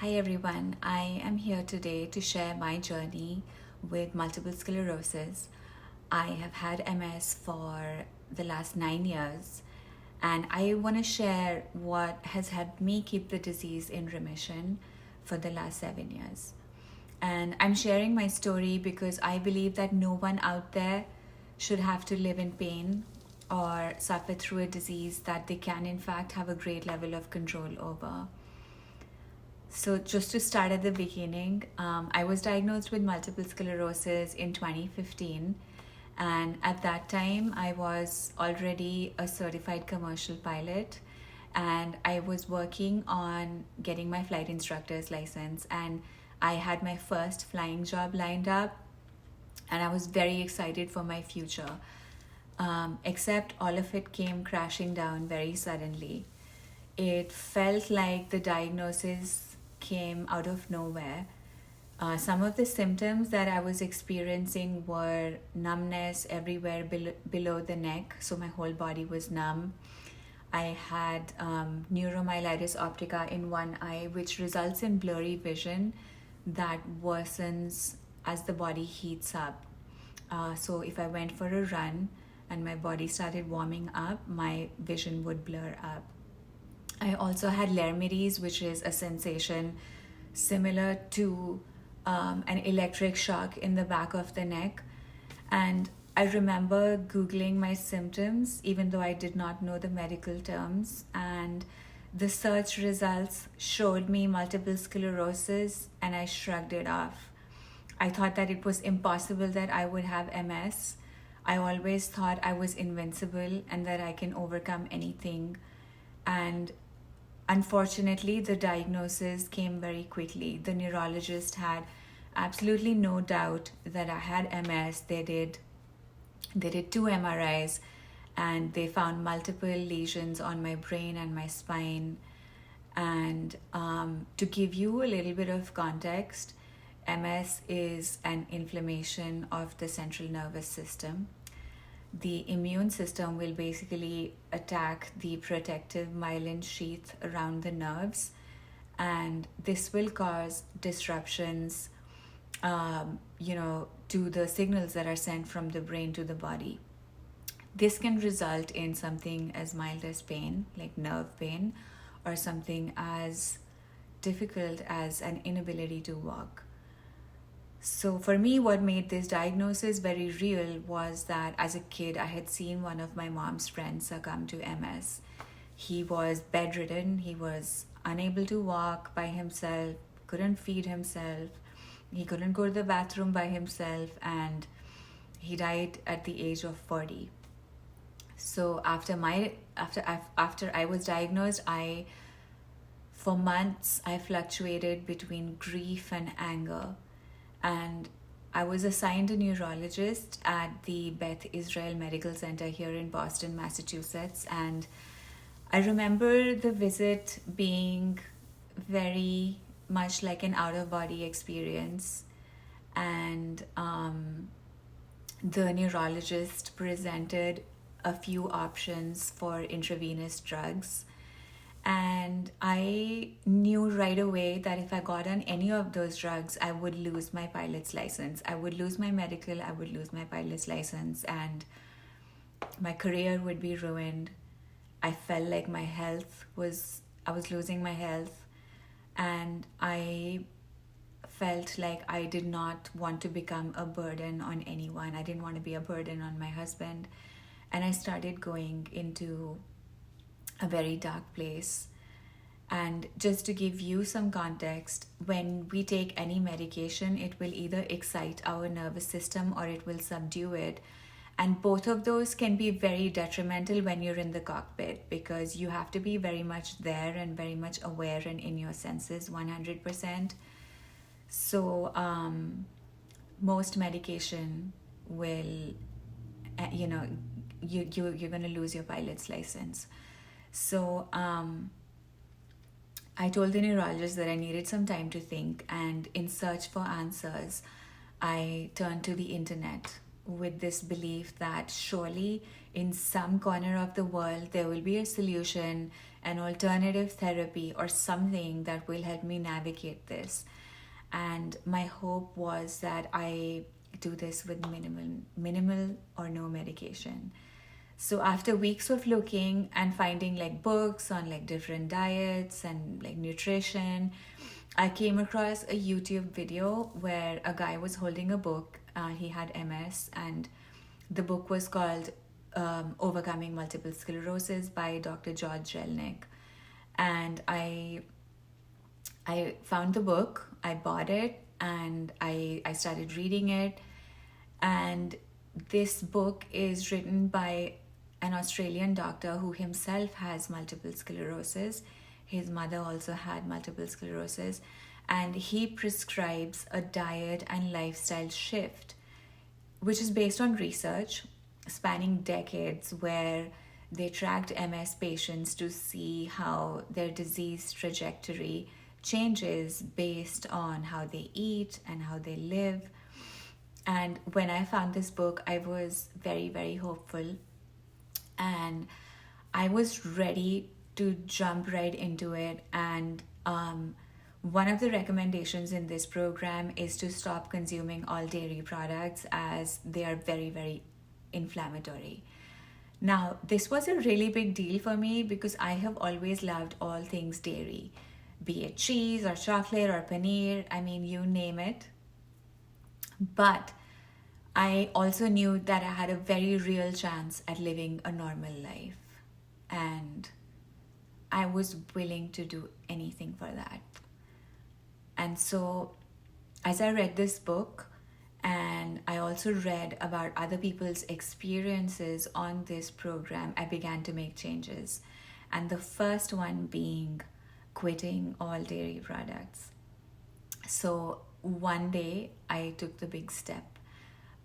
Hi everyone, I am here today to share my journey with multiple sclerosis. I have had MS for the last 9 years, and I want to share what has helped me keep the disease in remission for the last 7 years. And I'm sharing my story because I believe that no one out there should have to live in pain or suffer through a disease that they can, in fact, have a great level of control over. So, just to start at the beginning, I was diagnosed with multiple sclerosis in 2015. And at that time, I was already a certified commercial pilot. And I was working on getting my flight instructor's license. And I had my first flying job lined up. And I was very excited for my future. Except all of it came crashing down very suddenly. It felt like the diagnosis came out of nowhere. Some of the symptoms that I was experiencing were numbness everywhere below the neck, so my whole body was numb. I had neuromyelitis optica in one eye, which results in blurry vision that worsens as the body heats up. So if I went for a run and my body started warming up, my vision would blur up. I also had lermides, which is a sensation similar to an electric shock in the back of the neck. And I remember Googling my symptoms, even though I did not know the medical terms. And the search results showed me multiple sclerosis, and I shrugged it off. I thought that it was impossible that I would have MS. I always thought I was invincible and that I can overcome anything. And unfortunately, the diagnosis came very quickly. The neurologist had absolutely no doubt that I had MS. They did 2 MRIs, and they found multiple lesions on my brain and my spine. And to give you a little bit of context, MS is an inflammation of the central nervous system. The immune system will basically attack the protective myelin sheath around the nerves, and this will cause disruptions, to the signals that are sent from the brain to the body. This can result in something as mild as pain, like nerve pain, or something as difficult as an inability to walk. So for me, what made this diagnosis very real was that as a kid, I had seen one of my mom's friends succumb to MS. He was bedridden, he was unable to walk by himself, couldn't feed himself, he couldn't go to the bathroom by himself, and he died at the age of 40. So after I was diagnosed, for months I fluctuated between grief and anger. And I was assigned a neurologist at the Beth Israel Medical Center here in Boston, Massachusetts. And I remember the visit being very much like an out-of-body experience. And the neurologist presented a few options for intravenous drugs. And I knew right away that if I got on any of those drugs, I would lose my pilot's license. I would lose my medical, I would lose my pilot's license, and my career would be ruined. I felt like I was losing my health, and I felt like I did not want to become a burden on anyone. I didn't want to be a burden on my husband. And I started going into a very dark place. And just to give you some context, when we take any medication, it will either excite our nervous system or it will subdue it. And both of those can be very detrimental when you're in the cockpit, because you have to be very much there and very much aware and in your senses 100%. So most medication will, you're going to lose your pilot's license. So I told the neurologist that I needed some time to think, and in search for answers, I turned to the internet with this belief that surely in some corner of the world, there will be a solution, an alternative therapy, or something that will help me navigate this. And my hope was that I do this with minimal or no medication. So after weeks of looking and finding like books on like different diets and like nutrition, I came across a YouTube video where a guy was holding a book. He had MS, and the book was called Overcoming Multiple Sclerosis by Dr. George Jelinek. And I found the book, I bought it, and I started reading it. And this book is written by an Australian doctor who himself has multiple sclerosis. His mother also had multiple sclerosis, and he prescribes a diet and lifestyle shift, which is based on research spanning decades, where they tracked MS patients to see how their disease trajectory changes based on how they eat and how they live. And when I found this book, I was very, very hopeful, and I was ready to jump right into it. And one of the recommendations in this program is to stop consuming all dairy products, as they are very, very inflammatory. Now, this was a really big deal for me because I have always loved all things dairy, be it cheese or chocolate or paneer, I mean, you name it. But I also knew that I had a very real chance at living a normal life, and I was willing to do anything for that. And so as I read this book, and I also read about other people's experiences on this program, I began to make changes. And the first one being quitting all dairy products. So one day I took the big step.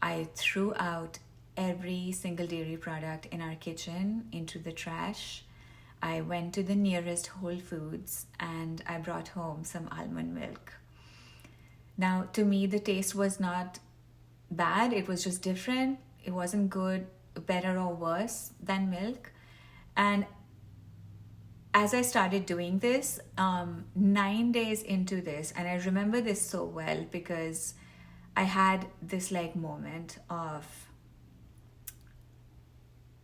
I threw out every single dairy product in our kitchen into the trash. I went to the nearest Whole Foods and I brought home some almond milk. Now, to me, the taste was not bad. It was just different. It wasn't good, better or worse than milk. And as I started doing this, 9 days into this, and I remember this so well because I had this like moment of,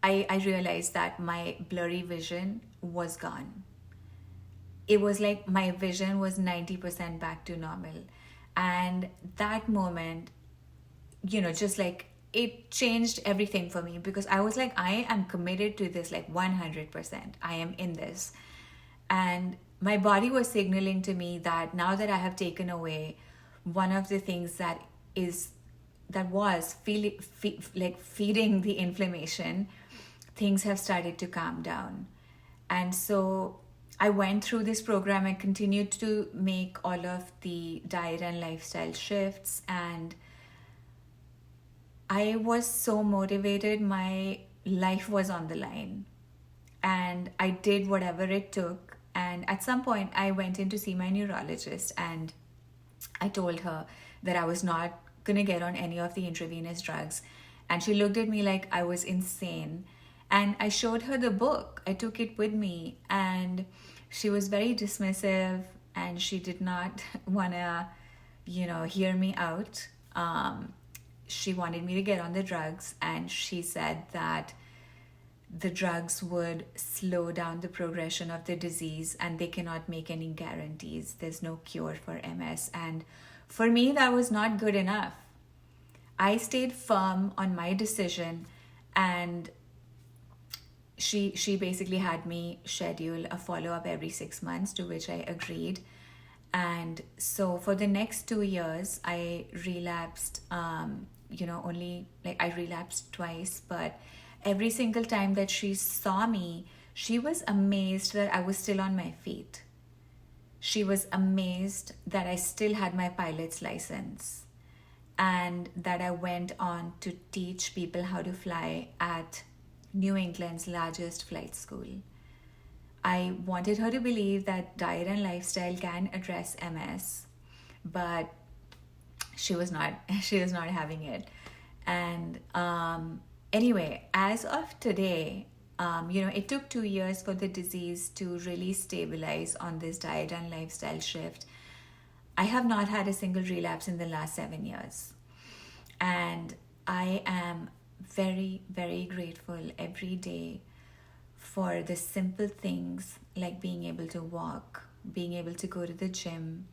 I realized that my blurry vision was gone. It was like my vision was 90% back to normal. And that moment, just like it changed everything for me, because I was like, I am committed to this like 100%. I am in this. And my body was signaling to me that now that I have taken away one of the things that was feeding the inflammation, things have started to calm down. And so I went through this program and continued to make all of the diet and lifestyle shifts, and I was so motivated. My life was on the line, and I did whatever it took. And at some point I went in to see my neurologist, and I told her that I was not going to get on any of the intravenous drugs. And she looked at me like I was insane. And I showed her the book. I took it with me, and she was very dismissive, and she did not want to, hear me out. She wanted me to get on the drugs, and she said that the drugs would slow down the progression of the disease, and they cannot make any guarantees. There's no cure for MS. And for me, that was not good enough. I stayed firm on my decision, and she basically had me schedule a follow-up every 6 months, to which I agreed. And so for the next 2 years, I relapsed, only like I relapsed twice, but every single time that she saw me, she was amazed that I was still on my feet. She was amazed that I still had my pilot's license, and that I went on to teach people how to fly at New England's largest flight school. I wanted her to believe that diet and lifestyle can address MS, but she was not having it. And Anyway, as of today, it took 2 years for the disease to really stabilize on this diet and lifestyle shift. I have not had a single relapse in the last 7 years. And I am very, very grateful every day for the simple things like being able to walk, being able to go to the gym.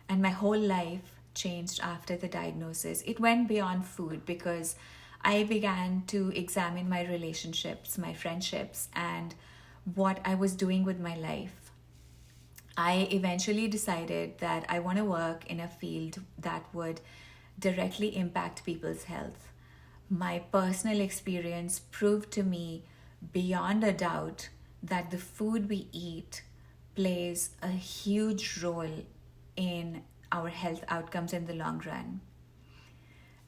And my whole life changed after the diagnosis. It went beyond food because I began to examine my relationships, my friendships, and what I was doing with my life. I eventually decided that I want to work in a field that would directly impact people's health. My personal experience proved to me beyond a doubt that the food we eat plays a huge role in our health outcomes in the long run.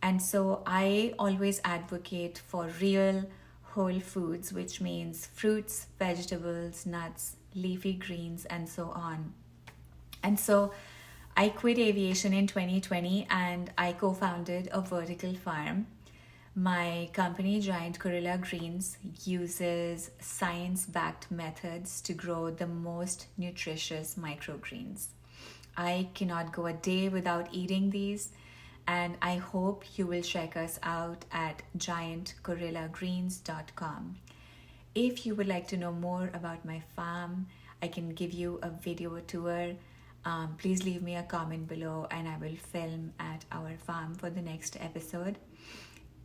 And so I always advocate for real whole foods, which means fruits, vegetables, nuts, leafy greens, and so on. And so I quit aviation in 2020 and I co founded a vertical farm. My company, Giant Gorilla Greens, uses science backed methods to grow the most nutritious microgreens. I cannot go a day without eating these, and I hope you will check us out at giantgorillagreens.com. If you would like to know more about my farm, I can give you a video tour. Please leave me a comment below and I will film at our farm for the next episode.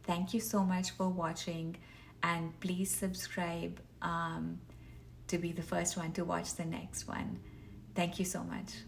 Thank you so much for watching, and please subscribe to be the first one to watch the next one. Thank you so much.